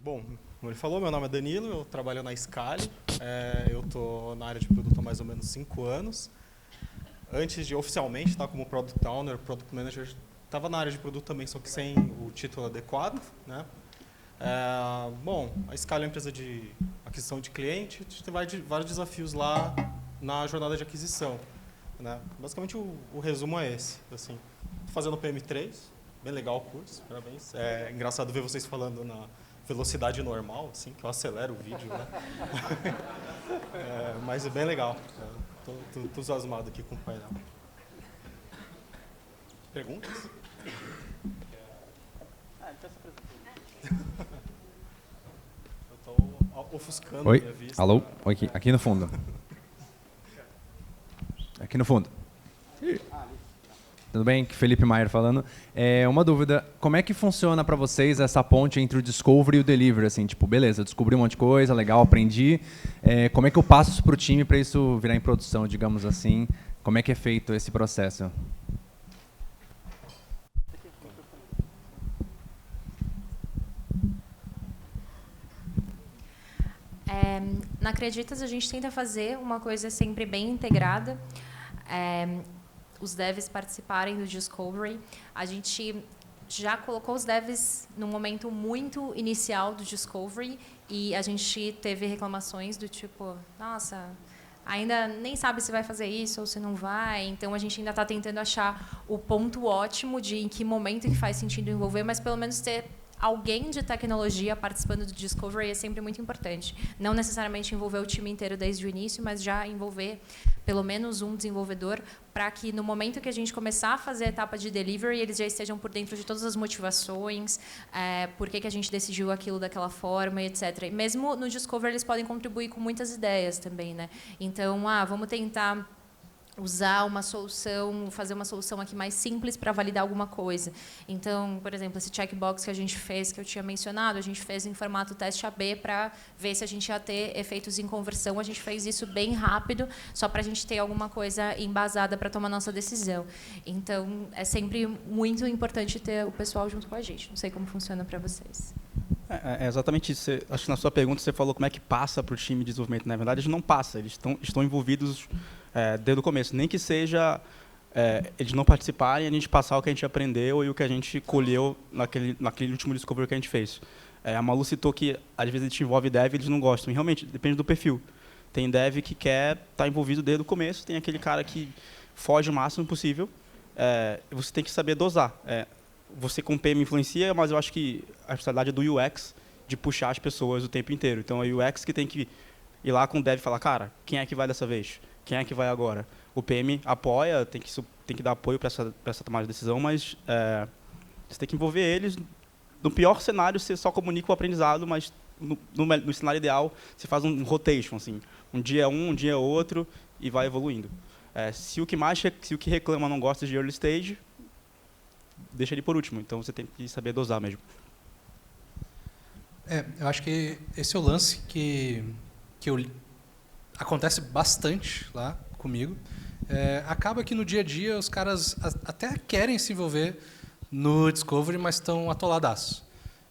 Bom, como ele falou, meu nome é Danilo, eu trabalho na Scali. Eu estou na área de produto há mais ou menos 5 anos. Antes de oficialmente estar como Product Owner, Product Manager, estava na área de produto também, só que sem o título adequado, né? Bom, a Scali é uma empresa de aquisição de cliente, a gente tem vários desafios lá na jornada de aquisição, né? Basicamente o resumo é esse. Assim, tô fazendo o PM3, bem legal o curso, parabéns. É engraçado ver vocês falando na velocidade normal, assim, que eu acelero o vídeo, né? Mas é bem legal. Tô entusiasmado aqui com o painel. Perguntas? Eu estou ofuscando Oi, minha vista. alô, aqui no fundo. Aqui no fundo. Tudo bem? Felipe Maier falando. Uma dúvida, como é que funciona para vocês essa ponte entre o discovery e o delivery? Assim, tipo, beleza, eu descobri um monte de coisa, legal, aprendi. Como é que eu passo isso para o time para isso virar em produção, digamos assim? Como é que é feito esse processo? Na Acreditas, a gente tenta fazer uma coisa sempre bem integrada. Os devs participarem do Discovery. A gente já colocou os devs no momento muito inicial do Discovery e a gente teve reclamações do tipo, nossa, ainda nem sabe se vai fazer isso ou se não vai. Então, a gente ainda está tentando achar o ponto ótimo de em que momento que faz sentido envolver, mas pelo menos ter alguém de tecnologia participando do Discovery é sempre muito importante. Não necessariamente envolver o time inteiro desde o início, mas já envolver pelo menos um desenvolvedor para que no momento que a gente começar a fazer a etapa de delivery, eles já estejam por dentro de todas as motivações, por que a gente decidiu aquilo daquela forma, etc. E mesmo no Discovery, eles podem contribuir com muitas ideias também, né? Então, vamos tentar usar uma solução, fazer uma solução aqui mais simples para validar alguma coisa. Então, por exemplo, esse checkbox que a gente fez, que eu tinha mencionado, a gente fez em formato teste AB para ver se a gente ia ter efeitos em conversão. A gente fez isso bem rápido, só para a gente ter alguma coisa embasada para tomar nossa decisão. Então, é sempre muito importante ter o pessoal junto com a gente. Não sei como funciona para vocês. É exatamente isso. Acho que na sua pergunta você falou como é que passa para o time de desenvolvimento. Na verdade, não passa. Eles estão envolvidos desde o começo. Nem que seja eles não participarem e a gente passar o que a gente aprendeu e o que a gente colheu naquele último discovery que a gente fez. A Malu citou que, às vezes, a gente envolve dev e eles não gostam. E, realmente, depende do perfil. Tem dev que quer estar envolvido desde o começo, tem aquele cara que foge o máximo possível. Você tem que saber dosar. Você com o PM influencia, mas eu acho que a responsabilidade é do UX de puxar as pessoas o tempo inteiro. Então, é o UX que tem que ir lá com o dev e falar, cara, quem é que vai dessa vez? Quem é que vai agora? O PM apoia, tem que dar apoio para essa tomada de decisão, mas você tem que envolver eles. No pior cenário, você só comunica o aprendizado, mas no cenário ideal, você faz um rotation. Assim, um dia é um dia é outro, e vai evoluindo. Se o que reclama não gosta de early stage, deixa ele por último. Então, você tem que saber dosar mesmo. Eu acho que esse é o lance que acontece bastante lá comigo. Acaba que no dia a dia os caras até querem se envolver no Discovery, mas estão atoladaços.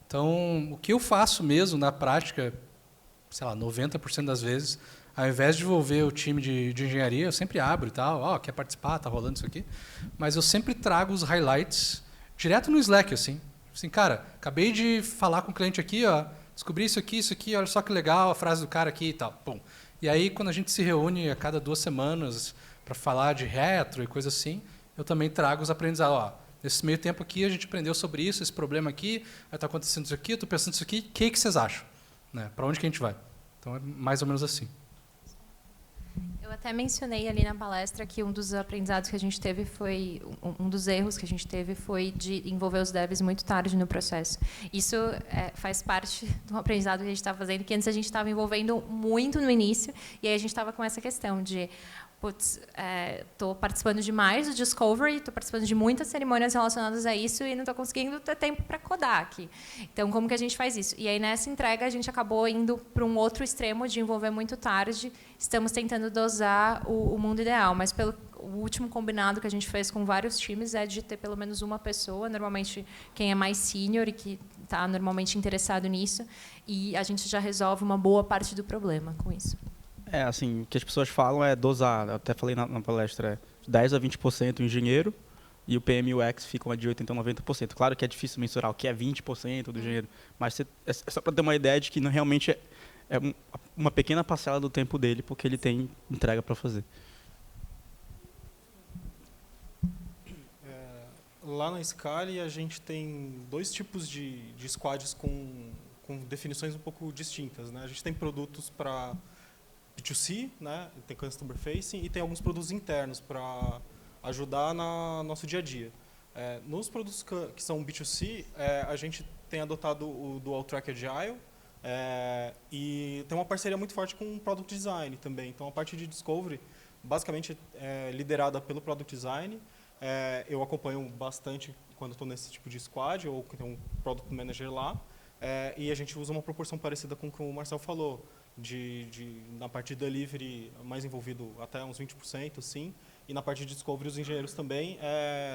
Então, o que eu faço mesmo na prática, sei lá, 90% das vezes, ao invés de envolver o time de engenharia, eu sempre abro e tal, quer participar, está rolando isso aqui, mas eu sempre trago os highlights direto no Slack, assim, cara, acabei de falar com o cliente aqui, descobri isso aqui, olha só que legal, a frase do cara aqui e tal, pum. E aí, quando a gente se reúne a cada 2 semanas para falar de retro e coisa assim, eu também trago os aprendizados. Nesse meio tempo aqui, a gente aprendeu sobre isso, esse problema aqui, está acontecendo isso aqui, eu estou pensando isso aqui, o que vocês acham? Né? Para onde que a gente vai? Então, é mais ou menos assim. Eu até mencionei ali na palestra que um dos aprendizados que a gente teve foi, um dos erros que a gente teve foi de envolver os devs muito tarde no processo. Isso faz parte do aprendizado que a gente está fazendo, que antes a gente estava envolvendo muito no início, e aí a gente estava com essa questão de, estou participando demais do Discovery, estou participando de muitas cerimônias relacionadas a isso e não estou conseguindo ter tempo para codar aqui. Então, como que a gente faz isso? E aí, nessa entrega, a gente acabou indo para um outro extremo de envolver muito tarde. Estamos tentando dosar o mundo ideal, mas o último combinado que a gente fez com vários times é de ter pelo menos uma pessoa, normalmente quem é mais sênior e que está normalmente interessado nisso, e a gente já resolve uma boa parte do problema com isso. Assim, o que as pessoas falam é dosar. Eu até falei na palestra, 10 a 20% o engenheiro e o PM e o UX ficam de 80% a 90%. Claro que é difícil mensurar o que é 20% do engenheiro, mas é só para ter uma ideia de que não, realmente é uma pequena parcela do tempo dele, porque ele tem entrega para fazer. Lá na Scali, a gente tem 2 tipos de squads com definições um pouco distintas, né? A gente tem produtos para B2C, né? Tem Customer Facing, e tem alguns produtos internos para ajudar no nosso dia a dia. Nos produtos que são B2C, a gente tem adotado o Dual Track Agile, e tem uma parceria muito forte com o Product Design também. Então, a parte de Discovery, basicamente, é liderada pelo Product Design. Eu acompanho bastante quando estou nesse tipo de squad, ou que tem um Product Manager lá, e a gente usa uma proporção parecida com o que o Marcel falou, na parte de delivery mais envolvido até uns 20%, sim, e na parte de discovery os engenheiros também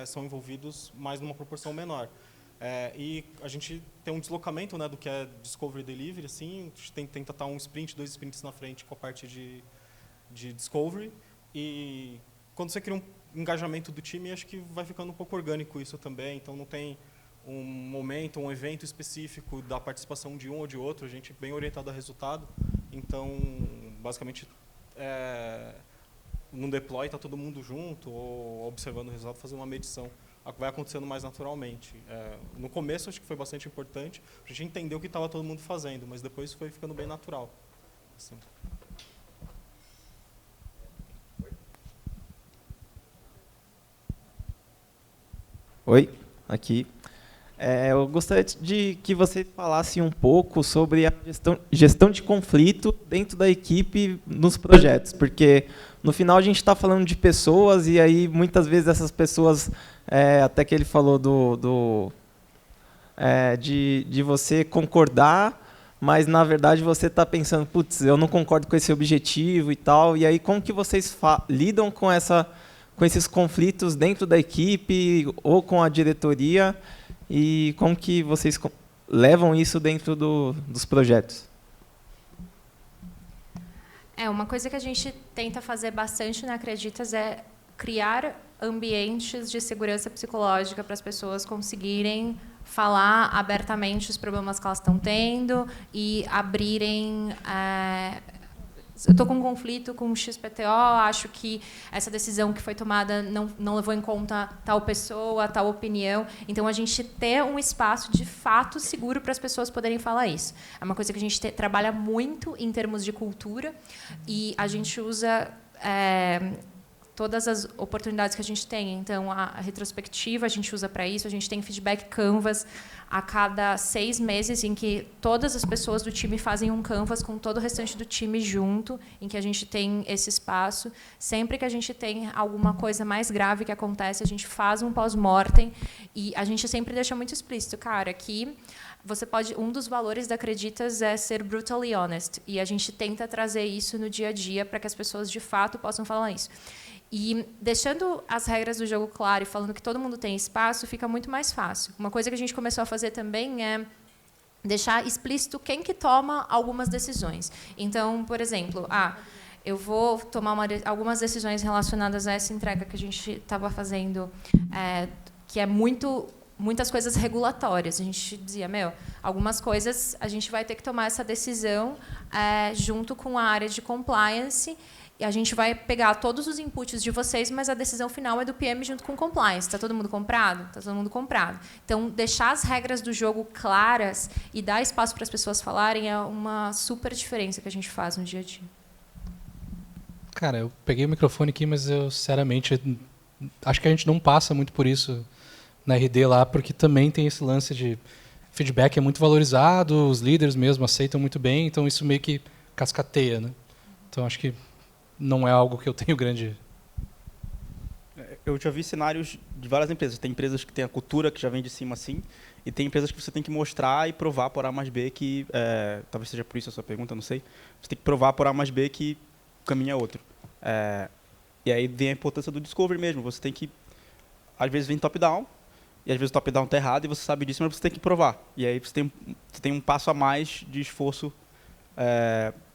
são envolvidos mais numa proporção menor. E a gente tem um deslocamento, né, do que é discovery e delivery, assim, a gente tenta estar 2 sprints na frente com a parte de discovery, e quando você cria um engajamento do time, acho que vai ficando um pouco orgânico isso também, então não tem um momento, um evento específico da participação de um ou de outro, a gente é bem orientado a resultado, então, basicamente, no deploy está todo mundo junto, ou observando o resultado, fazendo uma medição, vai acontecendo mais naturalmente. No começo, acho que foi bastante importante, a gente entender o que estava todo mundo fazendo, mas depois foi ficando bem natural. Assim. Oi, aqui. Eu gostaria de que você falasse um pouco sobre a gestão de conflito dentro da equipe nos projetos, porque no final a gente está falando de pessoas e aí muitas vezes essas pessoas, até que ele falou de você concordar, mas na verdade você está pensando, putz, eu não concordo com esse objetivo e tal, e aí como que vocês lidam com esses conflitos dentro da equipe ou com a diretoria? E como que vocês levam isso dentro dos projetos? Uma coisa que a gente tenta fazer bastante na Acreditas é criar ambientes de segurança psicológica para as pessoas conseguirem falar abertamente os problemas que elas estão tendo e abrirem... eu estou com um conflito com o XPTO, acho que essa decisão que foi tomada não levou em conta tal pessoa, tal opinião. Então, a gente ter um espaço, de fato, seguro para as pessoas poderem falar isso. É uma coisa que a gente trabalha muito em termos de cultura e a gente usa todas as oportunidades que a gente tem. Então, a retrospectiva a gente usa para isso, a gente tem feedback Canvas a cada 6 meses, em que todas as pessoas do time fazem um Canvas com todo o restante do time junto, em que a gente tem esse espaço. Sempre que a gente tem alguma coisa mais grave que acontece, a gente faz um pós-mortem e a gente sempre deixa muito explícito, cara, aqui você pode, um dos valores da Acreditas é ser brutally honest, e a gente tenta trazer isso no dia a dia para que as pessoas de fato possam falar isso. E deixando as regras do jogo claro e falando que todo mundo tem espaço, fica muito mais fácil. Uma coisa que a gente começou a fazer também é deixar explícito quem que toma algumas decisões. Então, por exemplo, eu vou tomar algumas decisões relacionadas a essa entrega que a gente estava fazendo, que é muitas coisas regulatórias. A gente dizia, algumas coisas a gente vai ter que tomar essa decisão junto com a área de compliance. E a gente vai pegar todos os inputs de vocês, mas a decisão final é do PM junto com o compliance. Está todo mundo comprado? Está todo mundo comprado. Então, deixar as regras do jogo claras e dar espaço para as pessoas falarem é uma super diferença que a gente faz no dia a dia. Cara, eu peguei o microfone aqui, mas eu, sinceramente, acho que a gente não passa muito por isso na RD lá, porque também tem esse lance de feedback é muito valorizado, os líderes mesmo aceitam muito bem, então isso meio que cascateia, né? Então, acho que não é algo que eu tenho grande... Eu já vi cenários de várias empresas. Tem empresas que têm a cultura que já vem de cima assim, e tem empresas que você tem que mostrar e provar por A mais B que... talvez seja por isso a sua pergunta, não sei. Você tem que provar por A mais B que o caminho é outro. E aí vem a importância do discovery mesmo. Você tem que, às vezes, vem top-down, e às vezes o top-down está errado, e você sabe disso, mas você tem que provar. E aí você tem um passo a mais de esforço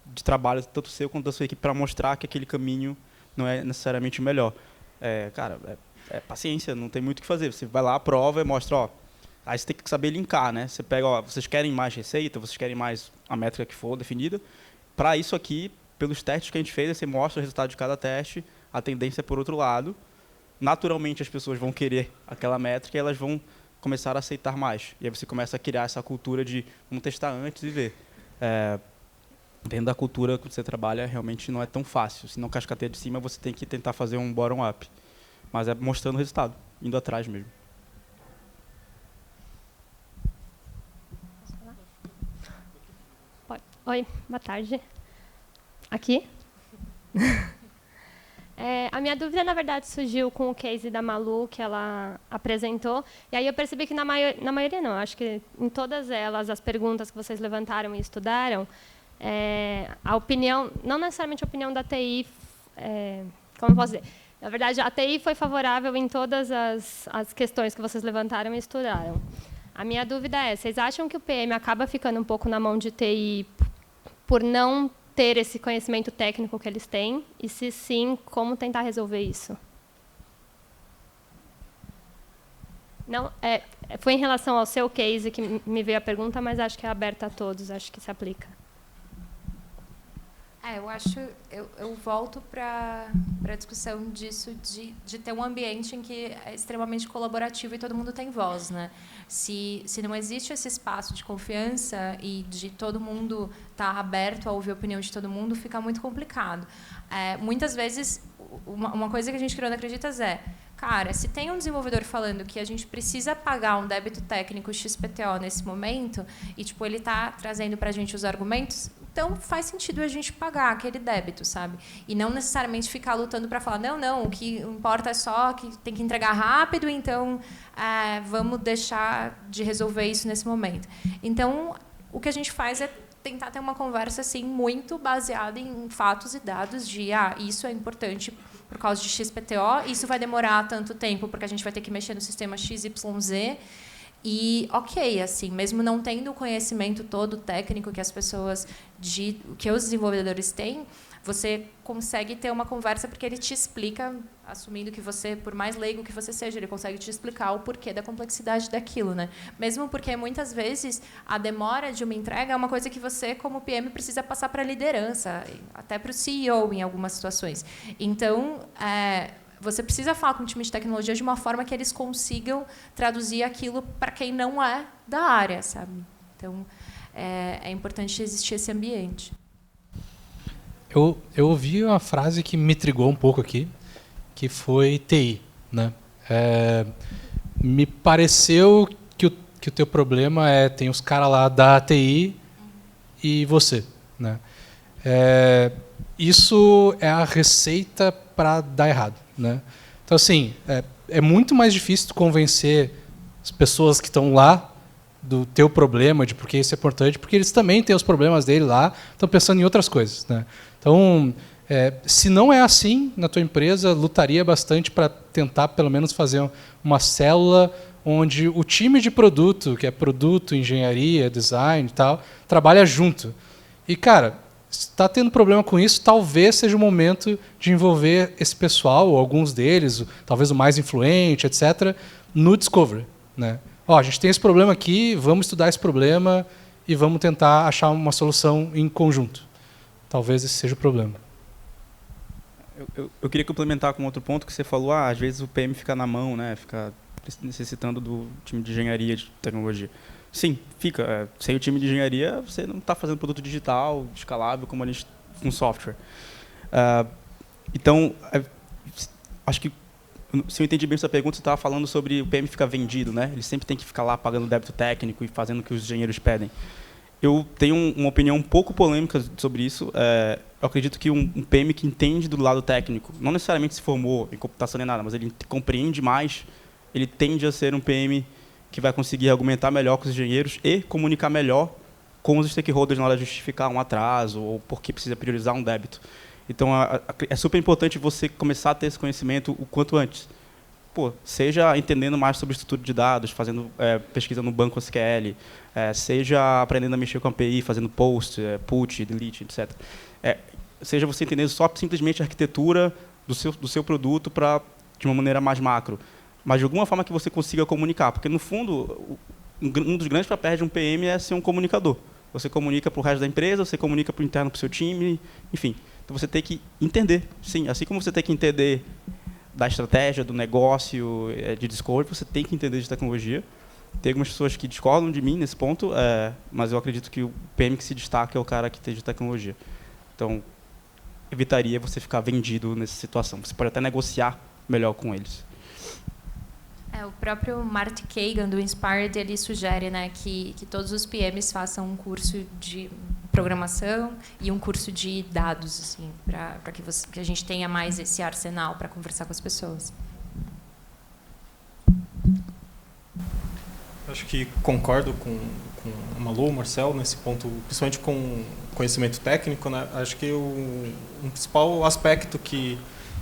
de trabalho, tanto seu quanto da sua equipe, para mostrar que aquele caminho não é necessariamente o melhor. Cara, paciência, não tem muito o que fazer. Você vai lá, prova e mostra, ó. Aí você tem que saber linkar, né? Você pega, ó, vocês querem mais receita, vocês querem mais a métrica que for definida. Para isso aqui, pelos testes que a gente fez, você mostra o resultado de cada teste, a tendência é por outro lado. Naturalmente as pessoas vão querer aquela métrica e elas vão começar a aceitar mais. E aí você começa a criar essa cultura de vamos testar antes e ver. Dentro da cultura que você trabalha, realmente não é tão fácil. Se não cascateia de cima, você tem que tentar fazer um bottom-up. Mas é mostrando o resultado, indo atrás mesmo. Oi, boa tarde. Aqui? A minha dúvida, na verdade, surgiu com o case da Malu, que ela apresentou. E aí eu percebi que na maioria não, acho que em todas elas, as perguntas que vocês levantaram e estudaram, a opinião, não necessariamente a opinião da TI, como eu posso dizer? Na verdade, a TI foi favorável em todas as questões que vocês levantaram e estudaram. A minha dúvida é, vocês acham que o PM acaba ficando um pouco na mão de TI por não ter esse conhecimento técnico que eles têm? E, se sim, como tentar resolver isso? Não, foi em relação ao seu case que me veio a pergunta, mas acho que é aberta a todos, acho que se aplica. Eu volto para a discussão disso, de ter um ambiente em que é extremamente colaborativo e todo mundo tem voz, né? Se não existe esse espaço de confiança e de todo mundo estar aberto a ouvir a opinião de todo mundo, fica muito complicado. Muitas vezes, uma coisa que a gente criou na Acreditas cara, se tem um desenvolvedor falando que a gente precisa pagar um débito técnico XPTO nesse momento, e ele está trazendo para a gente os argumentos, então faz sentido a gente pagar aquele débito, sabe? E não necessariamente ficar lutando para falar, não, o que importa é só que tem que entregar rápido, então vamos deixar de resolver isso nesse momento. Então, o que a gente faz é tentar ter uma conversa assim, muito baseada em fatos e dados de isso é importante por causa de XPTO, isso vai demorar tanto tempo porque a gente vai ter que mexer no sistema XYZ. E, assim, mesmo não tendo o conhecimento todo técnico que as pessoas, que os desenvolvedores têm, você consegue ter uma conversa porque ele te explica, assumindo que você, por mais leigo que você seja, ele consegue te explicar o porquê da complexidade daquilo, né? Mesmo porque, muitas vezes, a demora de uma entrega é uma coisa que você, como PM, precisa passar para a liderança, até para o CEO, em algumas situações. Então, você precisa falar com o time de tecnologia de uma forma que eles consigam traduzir aquilo para quem não é da área, sabe? Então, é importante existir esse ambiente. Eu ouvi uma frase que me intrigou um pouco aqui, que foi TI, né? Me pareceu que o teu problema tem os caras lá da TI e você, né? Isso é a receita para dar errado, né? Então, assim, é muito mais difícil convencer as pessoas que estão lá do teu problema, de por que isso é importante, porque eles também têm os problemas dele lá, estão pensando em outras coisas, né? Então, se não é assim na tua empresa, lutaria bastante para tentar, pelo menos, fazer uma célula onde o time de produto, que é produto, engenharia, design e tal, trabalha junto. E, cara, se está tendo problema com isso, talvez seja o momento de envolver esse pessoal, ou alguns deles, talvez o mais influente, etc., no Discovery, né? A gente tem esse problema aqui, vamos estudar esse problema e vamos tentar achar uma solução em conjunto. Talvez esse seja o problema. Eu queria complementar com outro ponto que você falou, às vezes o PM fica na mão, né? Fica necessitando do time de engenharia de tecnologia. Sim, fica. Sem o time de engenharia, você não está fazendo produto digital, escalável, como a gente com software. Então, acho que, se eu entendi bem sua pergunta, você estava falando sobre o PM ficar vendido, né? Ele sempre tem que ficar lá pagando débito técnico e fazendo o que os engenheiros pedem. Eu tenho uma opinião um pouco polêmica sobre isso. Eu acredito que um PM que entende do lado técnico, não necessariamente se formou em computação nem nada, mas ele compreende mais, ele tende a ser um PM que vai conseguir argumentar melhor com os engenheiros e comunicar melhor com os stakeholders na hora de justificar um atraso ou por que precisa priorizar um débito. Então, é super importante você começar a ter esse conhecimento o quanto antes. Pô, seja entendendo mais sobre estrutura de dados, fazendo pesquisa no banco SQL, seja aprendendo a mexer com a API, fazendo post, put, delete, etc. Seja você entendendo só simplesmente a arquitetura do seu produto de uma maneira mais macro, mas de alguma forma que você consiga comunicar, porque no fundo um dos grandes papéis de um PM é ser um comunicador. Você comunica para o resto da empresa, você comunica para o interno, para o seu time, enfim. Então você tem que entender, sim, assim como você tem que entender da estratégia, do negócio, de discovery, você tem que entender de tecnologia. Tem algumas pessoas que discordam de mim nesse ponto, mas eu acredito que o PM que se destaca é o cara que entende de tecnologia. Então, evitaria você ficar vendido nessa situação. Você pode até negociar melhor com eles. O próprio Marty Kagan, do Inspired, ele sugere, né, que todos os PMs façam um curso de programação e um curso de dados, assim, para que a gente tenha mais esse arsenal para conversar com as pessoas. Acho que concordo com a Malu, o Marcel, nesse ponto, principalmente com conhecimento técnico, né? Acho que um principal aspecto que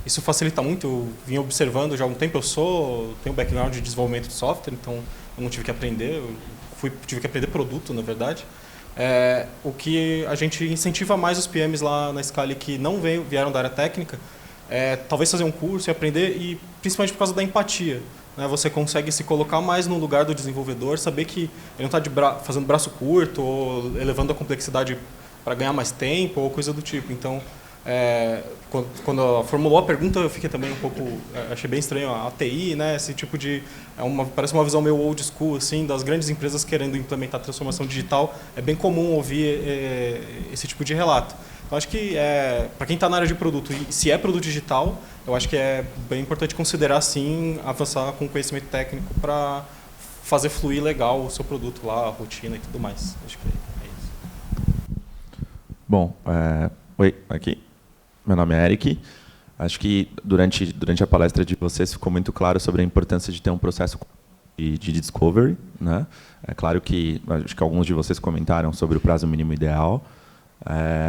isso facilita muito, eu vim observando já há um tempo, tenho background de desenvolvimento de software, então eu não tive que aprender, tive que aprender produto, na verdade. O que a gente incentiva mais os PMs lá na Scala que não vieram da área técnica, talvez fazer um curso e aprender, e principalmente por causa da empatia. Né? Você consegue se colocar mais no lugar do desenvolvedor, saber que ele não está fazendo braço curto ou elevando a complexidade para ganhar mais tempo ou coisa do tipo. Então, quando formulou a pergunta, eu fiquei também um pouco, achei bem estranho a TI, né? Esse tipo de, parece uma visão meio old school, assim, das grandes empresas querendo implementar a transformação digital. É bem comum ouvir esse tipo de relato. Eu acho que para quem está na área de produto, e se é produto digital, eu acho que é bem importante considerar, sim, avançar com conhecimento técnico para fazer fluir legal o seu produto lá, a rotina e tudo mais. Acho que é isso. Bom, oi, aqui. Meu nome é Eric. Acho que durante a palestra de vocês ficou muito claro sobre a importância de ter um processo de discovery, né? É claro que acho que alguns de vocês comentaram sobre o prazo mínimo ideal.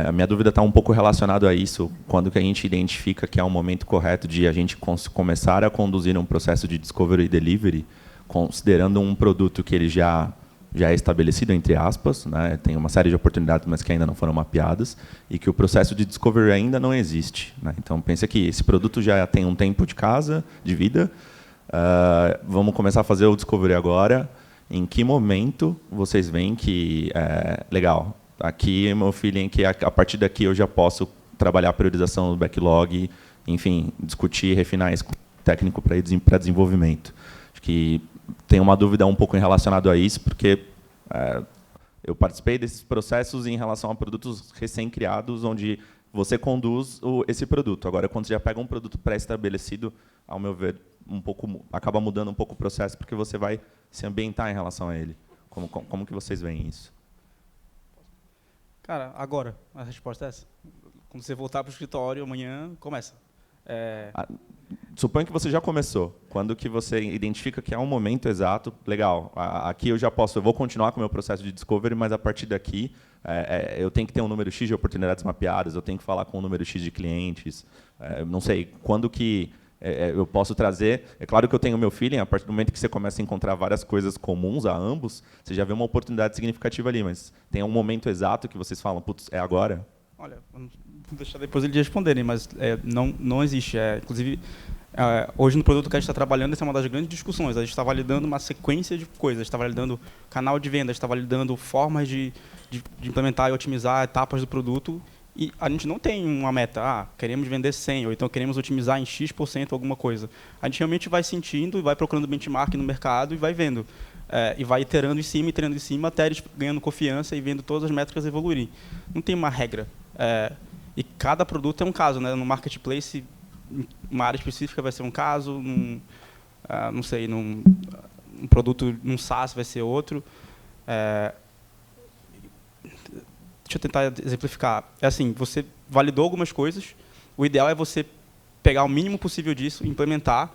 A minha dúvida está um pouco relacionada a isso. Quando que a gente identifica que é um momento correto de a gente começar a conduzir um processo de discovery e delivery, considerando um produto que ele já é estabelecido, entre aspas, né? Tem uma série de oportunidades, mas que ainda não foram mapeadas, e que o processo de discovery ainda não existe. Né? Então, pensa que esse produto já tem um tempo de vida, vamos começar a fazer o discovery agora. Em que momento vocês veem que, legal, aqui meu feeling é que a partir daqui eu já posso trabalhar a priorização do backlog, enfim, discutir, refinar isso técnico para desenvolvimento. Acho que tenho uma dúvida um pouco relacionada a isso, porque eu participei desses processos em relação a produtos recém-criados, onde você conduz esse produto. Agora, quando você já pega um produto pré-estabelecido, ao meu ver, acaba mudando um pouco o processo, porque você vai se ambientar em relação a ele. Como que vocês veem isso? Cara, agora, a resposta é essa. Quando você voltar para o escritório, amanhã, começa. Suponho que você já começou. Quando que você identifica que é um momento exato, legal, aqui eu vou continuar com o meu processo de discovery, mas a partir daqui eu tenho que ter um número X de oportunidades mapeadas, eu tenho que falar com um número X de clientes, não sei, quando que eu posso trazer. É claro que eu tenho o meu feeling, a partir do momento que você começa a encontrar várias coisas comuns a ambos, você já vê uma oportunidade significativa ali, mas tem um momento exato que vocês falam, putz, é agora? Olha, vou deixar depois eles responderem, mas não existe. Inclusive, hoje no produto que a gente está trabalhando, essa é uma das grandes discussões. A gente está validando uma sequência de coisas, a gente está validando canal de venda, a gente está validando formas de implementar e otimizar etapas do produto, e a gente não tem uma meta, queremos vender 100, ou então queremos otimizar em X% alguma coisa. A gente realmente vai sentindo, vai procurando benchmark no mercado e vai vendo. E vai iterando em cima, até eles ganhando confiança e vendo todas as métricas evoluírem. Não tem uma regra. E cada produto é um caso, né? No marketplace, uma área específica vai ser um caso, não sei, um produto num SaaS vai ser outro. Deixa eu tentar exemplificar. Assim, você validou algumas coisas, o ideal é você pegar o mínimo possível disso, implementar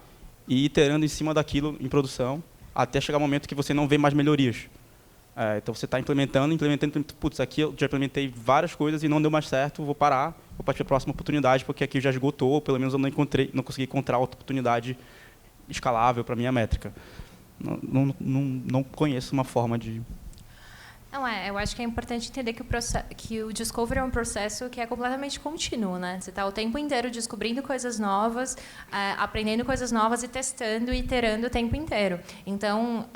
e ir iterando em cima daquilo em produção, até chegar o momento que você não vê mais melhorias. Então você está implementando, putz, aqui eu já implementei várias coisas e não deu mais certo, vou parar, vou partir para a próxima oportunidade, porque aqui já esgotou, ou pelo menos eu não consegui encontrar outra oportunidade escalável para a minha métrica. Não conheço uma forma de... Não, eu acho que é importante entender que o Discovery é um processo que é completamente contínuo, né? Você está o tempo inteiro descobrindo coisas novas, aprendendo coisas novas e testando e iterando o tempo inteiro. Então,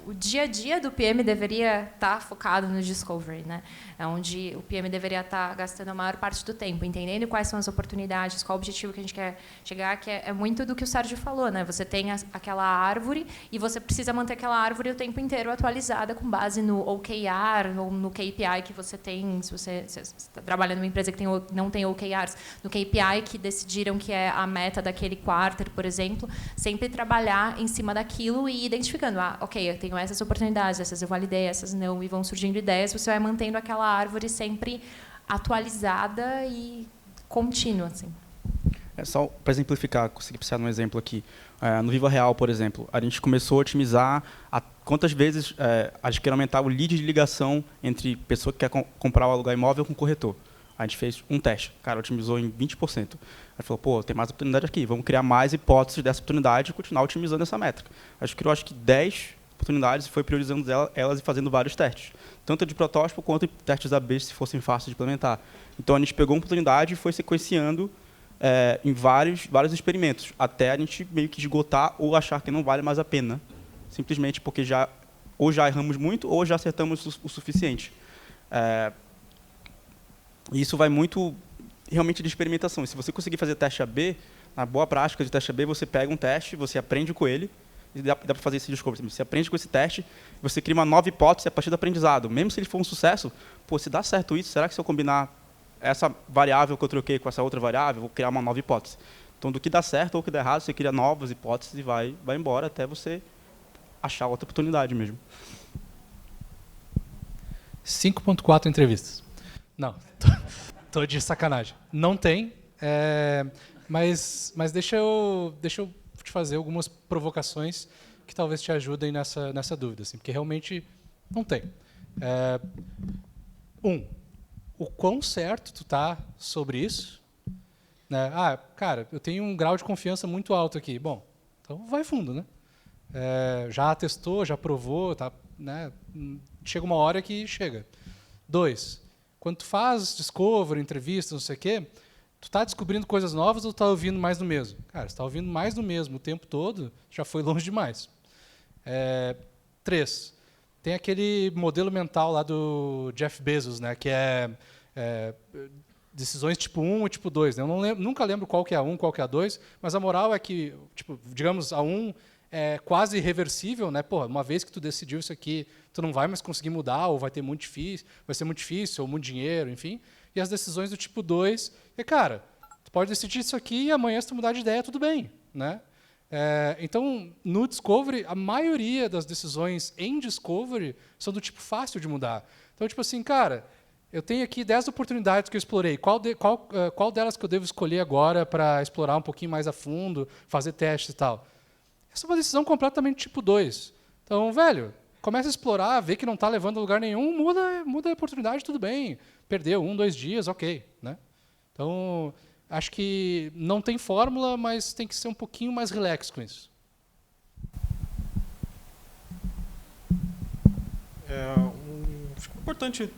o dia a dia do PM deveria estar focado no Discovery, né? É onde o PM deveria estar gastando a maior parte do tempo, entendendo quais são as oportunidades, qual o objetivo que a gente quer chegar, que é muito do que o Sérgio falou, né? Você tem aquela árvore e você precisa manter aquela árvore o tempo inteiro atualizada com base no OKR, ou no KPI que você tem, se você está trabalhando numa empresa que não tem OKRs, no KPI que decidiram que é a meta daquele quarter, por exemplo, sempre trabalhar em cima daquilo e identificando, ok, eu tenho essas oportunidades, essas eu validei, essas não, e vão surgindo ideias, você vai mantendo aquela árvore sempre atualizada e contínua, assim. Só para exemplificar, consegui precisar de um exemplo aqui. No Viva Real, por exemplo, a gente começou a otimizar quantas vezes a gente quer aumentar o lead de ligação entre pessoa que quer comprar ou alugar imóvel com corretor. A gente fez um teste, cara, otimizou em 20%. A gente falou, pô, tem mais oportunidade aqui, vamos criar mais hipóteses dessa oportunidade e continuar otimizando essa métrica. A gente criou, acho que 10 oportunidades e foi priorizando elas e fazendo vários testes. Tanto de protótipo quanto de testes AB, se fossem fáceis de implementar. Então, a gente pegou uma oportunidade e foi sequenciando em vários experimentos, até a gente meio que esgotar ou achar que não vale mais a pena, simplesmente porque ou já erramos muito ou já acertamos o suficiente. Isso vai muito realmente de experimentação. E se você conseguir fazer teste AB, na boa prática de teste AB, você pega um teste, você aprende com ele, e dá para fazer esse discovery. Você aprende com esse teste, você cria uma nova hipótese a partir do aprendizado. Mesmo se ele for um sucesso, pô, se dá certo isso, será que se eu combinar essa variável que eu troquei com essa outra variável, vou criar uma nova hipótese? Então, do que dá certo ou o que dá errado, você cria novas hipóteses e vai embora até você achar outra oportunidade mesmo. 5.4 entrevistas. Não, tô de sacanagem. Não tem, mas deixa eu te fazer algumas provocações que talvez te ajudem nessa dúvida, assim, porque realmente não tem. O quão certo tu tá sobre isso? Né? Cara, eu tenho um grau de confiança muito alto aqui. Bom, então vai fundo, né? Já testou, já provou, tá, né? Chega uma hora que chega. 2, quando tu faz discovery, entrevista, não sei o quê, tu tá descobrindo coisas novas ou tá ouvindo mais do mesmo? Cara, se tá ouvindo mais do mesmo o tempo todo, já foi longe demais. 3, tem aquele modelo mental lá do Jeff Bezos, né, que é decisões tipo 1 e tipo 2. Né? Eu nunca lembro qual que é a 1, qual que é a 2, mas a moral é que, tipo, digamos, a 1 é quase irreversível, né? Pô, uma vez que tu decidiu isso aqui, tu não vai mais conseguir mudar, ou vai ser muito difícil, ou muito dinheiro, enfim. E as decisões do tipo 2, cara, tu pode decidir isso aqui e amanhã, se tu mudar de ideia, tudo bem, né? Então, no Discovery, a maioria das decisões em Discovery são do tipo fácil de mudar. Então, tipo assim, cara, eu tenho aqui 10 oportunidades que eu explorei. Qual delas que eu devo escolher agora para explorar um pouquinho mais a fundo, fazer testes e tal? Essa é uma decisão completamente tipo 2. Então, velho, começa a explorar, vê que não está levando a lugar nenhum, muda a oportunidade, tudo bem. Perdeu 1, 2 dias, ok. Né? Então, acho que não tem fórmula, mas tem que ser um pouquinho mais relax com isso. Acho importante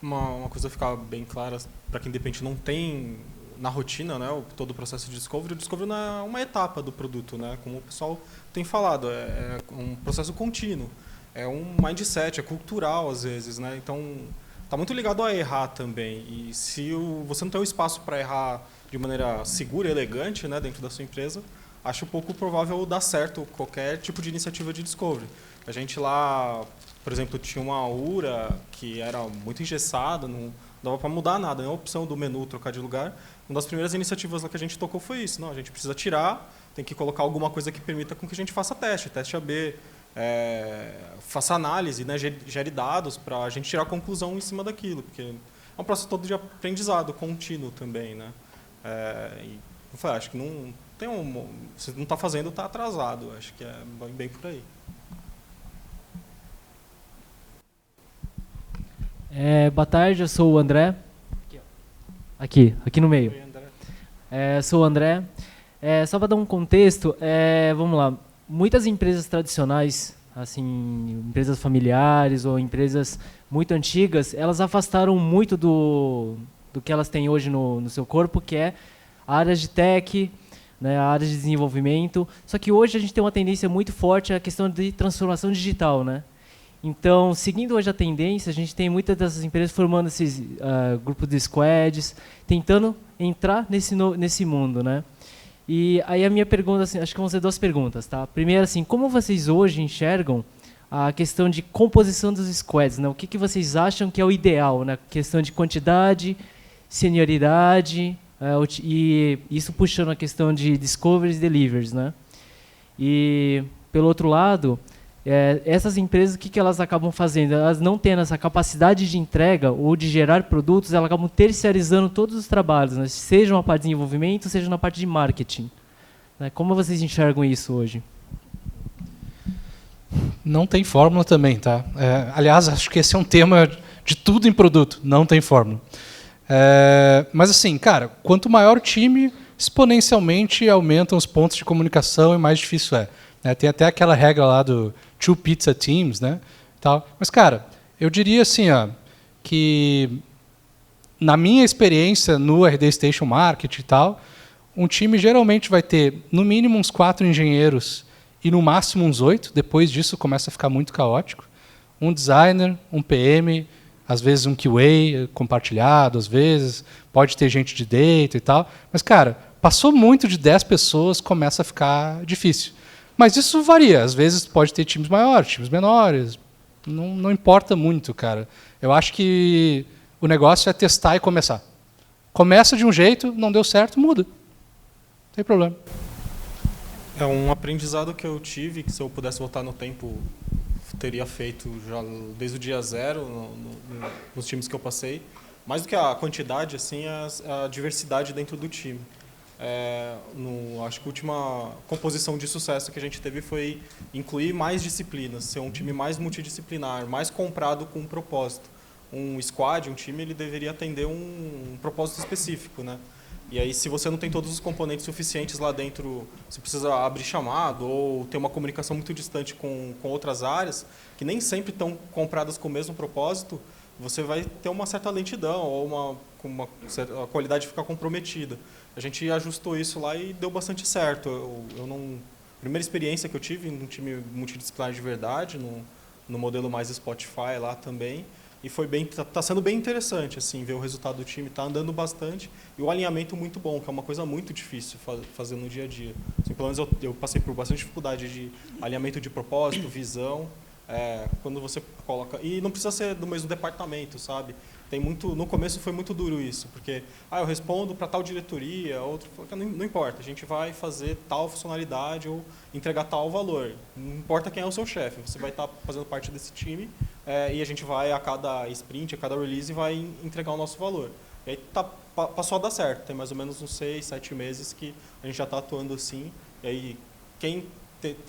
uma coisa ficar bem clara para quem de repente não tem na rotina, né, todo o processo de discovery. O discovery não é uma etapa do produto, né, como o pessoal tem falado, é um processo contínuo, é um mindset, é cultural às vezes, né, então está muito ligado a errar também. E se você não tem um espaço para errar de maneira segura e elegante, né, dentro da sua empresa, acho pouco provável dar certo qualquer tipo de iniciativa de discovery. A gente lá, por exemplo, tinha uma URA que era muito engessada, não dava para mudar nada, nem a opção do menu trocar de lugar. Uma das primeiras iniciativas lá que a gente tocou foi isso. Não, a gente precisa tirar, tem que colocar alguma coisa que permita com que a gente faça teste AB, faça análise, né, gere dados para a gente tirar a conclusão em cima daquilo, porque é um processo todo de aprendizado contínuo também, né? Acho que não tem você não está fazendo, está atrasado. Acho que é bem por aí. Boa tarde, eu sou o André. Aqui no meio. Oi, André. Sou o André. Só para dar um contexto, vamos lá. Muitas empresas tradicionais, assim, empresas familiares ou empresas muito antigas, elas afastaram muito do que elas têm hoje no seu corpo, que é a área de tech, né, a área de desenvolvimento. Só que hoje a gente tem uma tendência muito forte à questão de transformação digital, né? Então, seguindo hoje a tendência, a gente tem muitas dessas empresas formando esses grupos de squads, tentando entrar nesse mundo, né? E aí a minha pergunta, assim, acho que vão ser 2 perguntas, tá? Primeiro, assim, como vocês hoje enxergam a questão de composição dos squads, né? O que vocês acham que é o ideal, né? Questão de quantidade, senioridade, e isso puxando a questão de discoveries e deliveries, né? E, pelo outro lado, essas empresas, o que elas acabam fazendo? Elas não tendo essa capacidade de entrega ou de gerar produtos, elas acabam terceirizando todos os trabalhos, né? Seja na parte de desenvolvimento, seja na parte de marketing. Né? Como vocês enxergam isso hoje? Não tem fórmula também, tá? Aliás, acho que esse é um tema de tudo em produto, não tem fórmula. Mas assim, cara, quanto maior o time, exponencialmente aumentam os pontos de comunicação e mais difícil é. Tem até aquela regra lá do 2 pizza teams, né? Tal. Mas, cara, eu diria assim, que na minha experiência no RD Station Market e tal, um time geralmente vai ter no mínimo uns 4 engenheiros e no máximo uns 8. Depois disso começa a ficar muito caótico. Um designer, um PM, às vezes um QA compartilhado, às vezes pode ter gente de data e tal. Mas, cara, passou muito de 10 pessoas, começa a ficar difícil. Mas isso varia. Às vezes pode ter times maiores, times menores. Não importa muito, cara. Eu acho que o negócio é testar e começar. Começa de um jeito, não deu certo, muda. Não tem problema. É um aprendizado que eu tive, que se eu pudesse voltar no tempo, teria feito já desde o dia 0, nos times que eu passei. Mais do que a quantidade, assim, a diversidade dentro do time. Acho que a última composição de sucesso que a gente teve foi incluir mais disciplinas, ser um time mais multidisciplinar, mais comprado com um propósito. Um squad, um time, ele deveria atender um propósito específico, né? E aí, se você não tem todos os componentes suficientes lá dentro, você precisa abrir chamado ou ter uma comunicação muito distante com outras áreas, que nem sempre estão compradas com o mesmo propósito, você vai ter uma certa lentidão ou a qualidade fica comprometida. A gente ajustou isso lá e deu bastante certo. A primeira experiência que eu tive num time multidisciplinar de verdade, no modelo mais Spotify lá também, e tá sendo bem interessante assim, ver o resultado do time, tá andando bastante, e o alinhamento muito bom, que é uma coisa muito difícil fazer no dia a dia. Assim, pelo menos eu passei por bastante dificuldade de alinhamento de propósito, visão, quando você coloca... E não precisa ser do mesmo departamento, sabe? No começo foi muito duro isso, porque eu respondo para tal diretoria, outro, não importa, a gente vai fazer tal funcionalidade ou entregar tal valor. Não importa quem é o seu chefe, você vai estar fazendo parte desse time e a gente vai a cada sprint, a cada release vai entregar o nosso valor. E aí passou a dar certo, tem mais ou menos uns 6, 7 meses que a gente já está atuando assim, e aí quem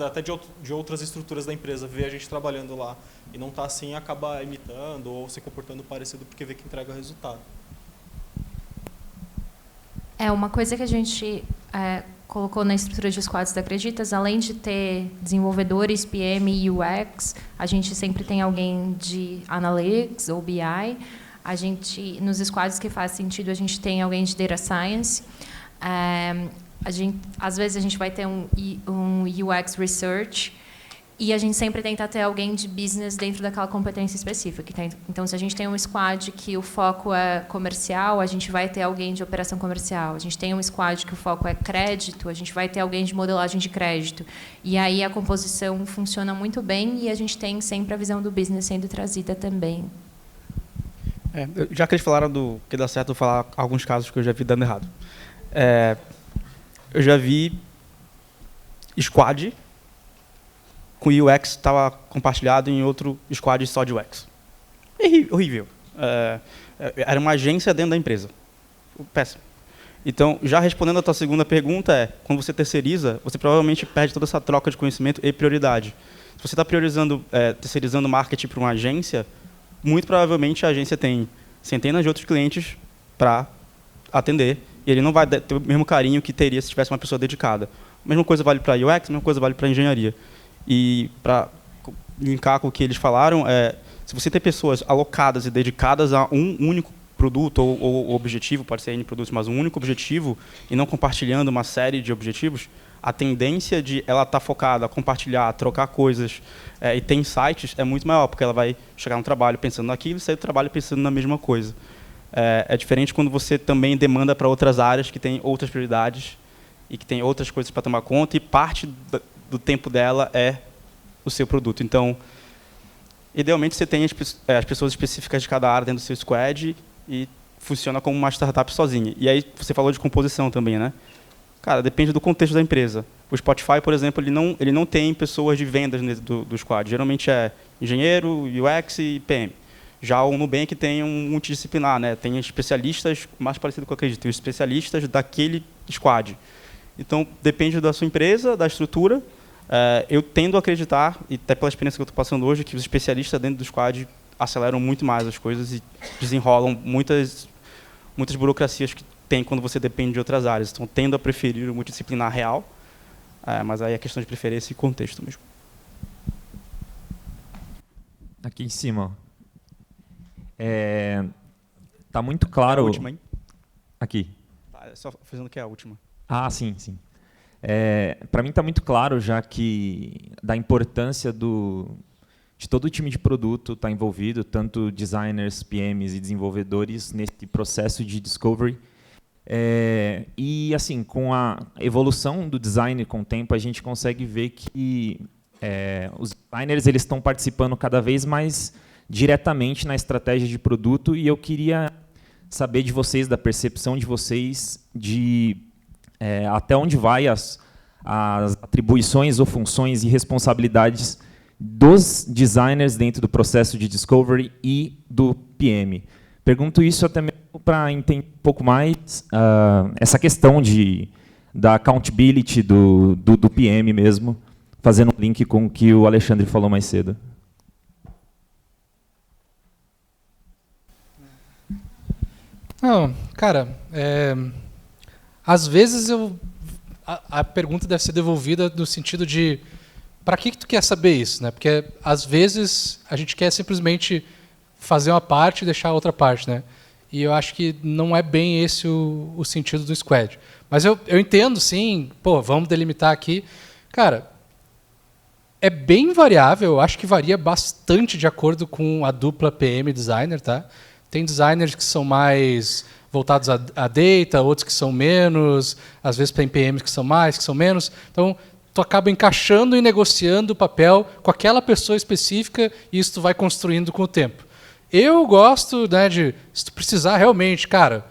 até de outras estruturas da empresa vê a gente trabalhando lá e não está assim, acaba imitando ou se comportando parecido porque vê que entrega resultado. Uma coisa que a gente colocou na estrutura de squads da Acreditas, além de ter desenvolvedores, PM e UX, a gente sempre tem alguém de Analytics ou BI. Nos squads que faz sentido, a gente tem alguém de Data Science. Às vezes a gente vai ter um UX Research e a gente sempre tenta ter alguém de business dentro daquela competência específica. Então, se a gente tem um squad que o foco é comercial, a gente vai ter alguém de operação comercial. A gente tem um squad que o foco é crédito, a gente vai ter alguém de modelagem de crédito. E aí a composição funciona muito bem e a gente tem sempre a visão do business sendo trazida também. Já que eles falaram do que dá certo, eu vou falar alguns casos que eu já vi dando errado. Eu já vi squad com UX estava compartilhado em outro squad só de UX. Horrível. Era uma agência dentro da empresa. Péssimo. Então, já respondendo a tua segunda pergunta, quando você terceiriza, você provavelmente perde toda essa troca de conhecimento e prioridade. Se você está terceirizando marketing para uma agência, muito provavelmente a agência tem centenas de outros clientes para atender, e ele não vai ter o mesmo carinho que teria se tivesse uma pessoa dedicada. A mesma coisa vale para UX, a mesma coisa vale para engenharia. E para linkar com o que eles falaram, se você tem pessoas alocadas e dedicadas a um único produto ou objetivo, pode ser N produtos, mas um único objetivo, e não compartilhando uma série de objetivos, a tendência de ela estar focada a compartilhar, trocar coisas e ter insights é muito maior, porque ela vai chegar no trabalho pensando naquilo e sair do trabalho pensando na mesma coisa. É diferente quando você também demanda para outras áreas que têm outras prioridades e que tem outras coisas para tomar conta, e parte do tempo dela é o seu produto. Então, idealmente, você tem as pessoas específicas de cada área dentro do seu squad e funciona como uma startup sozinha. E aí, você falou de composição também, né? Cara, depende do contexto da empresa. O Spotify, por exemplo, ele não tem pessoas de vendas do squad. Geralmente é engenheiro, UX e PM. Já o Nubank tem um multidisciplinar, né? Tem especialistas, mais parecido com o que eu acredito, os especialistas daquele squad. Então, depende da sua empresa, da estrutura. Eu tendo a acreditar, e até pela experiência que eu estou passando hoje, que os especialistas dentro do squad aceleram muito mais as coisas e desenrolam muitas burocracias que tem quando você depende de outras áreas. Então, tendo a preferir o multidisciplinar real, mas aí é questão de preferência e contexto mesmo. Aqui em cima. Tá muito claro... A última, hein? Aqui. Só fazendo que é a última. Ah, sim, sim. Para mim está muito claro já que da importância de todo o time de produto estar envolvido, tanto designers, PMs e desenvolvedores nesse processo de discovery. E assim, com a evolução do design com o tempo, a gente consegue ver que os designers eles estão participando cada vez mais diretamente na estratégia de produto, e eu queria saber de vocês, da percepção de vocês, de até onde vai as atribuições ou funções e responsabilidades dos designers dentro do processo de discovery e do PM. Pergunto isso até mesmo para entender um pouco mais essa questão da accountability do PM mesmo, fazendo um link com o que o Alexandre falou mais cedo. Não, cara, às vezes a pergunta deve ser devolvida no sentido de para que tu quer saber isso, né? Porque às vezes a gente quer simplesmente fazer uma parte e deixar a outra parte, né? E eu acho que não é bem esse o sentido do squad. Mas eu entendo, sim, vamos delimitar aqui. Cara, é bem variável, eu acho que varia bastante de acordo com a dupla PM designer, tá? Tem designers que são mais voltados a data, outros que são menos, às vezes tem PMs que são mais, que são menos. Então, tu acaba encaixando e negociando o papel com aquela pessoa específica, e isso tu vai construindo com o tempo. Eu gosto, né, se tu precisar realmente, cara,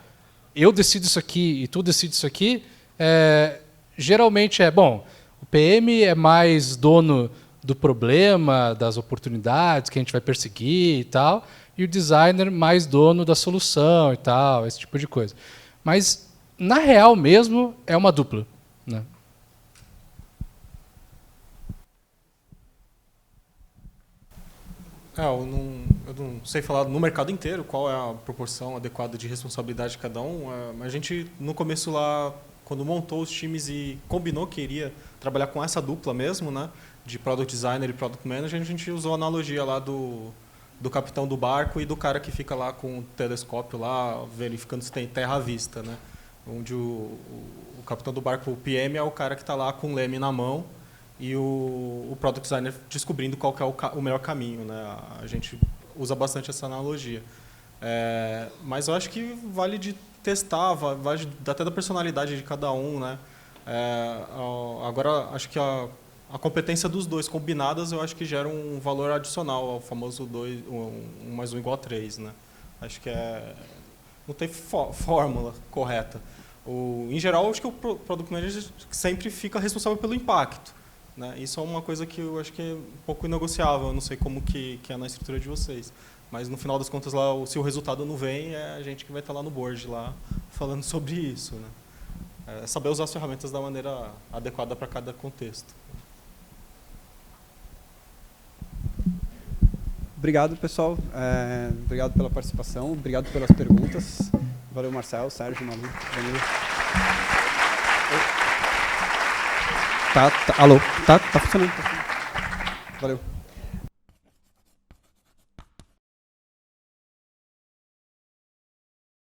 eu decido isso aqui e tu decide isso aqui, geralmente o PM é mais dono do problema, das oportunidades que a gente vai perseguir e tal, e o designer mais dono da solução e tal, esse tipo de coisa. Mas, na real mesmo, é uma dupla, né? Eu não sei falar no mercado inteiro qual é a proporção adequada de responsabilidade de cada um. Mas a gente, no começo lá, quando montou os times e combinou que iria trabalhar com essa dupla mesmo, né, de Product Designer e Product Manager, a gente usou a analogia lá do capitão do barco e do cara que fica lá com o telescópio lá, verificando se tem terra à vista, né? Onde o capitão do barco, o PM, é o cara que está lá com o leme na mão, e o Product Designer descobrindo qual que é o melhor caminho, né? A gente usa bastante essa analogia. Mas eu acho que vale de testar, vale até da personalidade de cada um, né? Agora, acho que a competência dos dois combinadas, eu acho que gera um valor adicional ao famoso 1 mais 1 igual a 3, né? Acho que não tem fórmula correta. Em geral, acho que o Product Manager sempre fica responsável pelo impacto, né? Isso é uma coisa que eu acho que é um pouco inegociável. Eu não sei como que é na estrutura de vocês. Mas, no final das contas, lá, se o resultado não vem, é a gente que vai estar lá no board, lá, falando sobre isso, né? Saber usar as ferramentas da maneira adequada para cada contexto. Obrigado, pessoal. Obrigado pela participação, obrigado pelas perguntas. Valeu, Marcel, Sérgio, Malu, Danilo. Alô, tá funcionando. Valeu.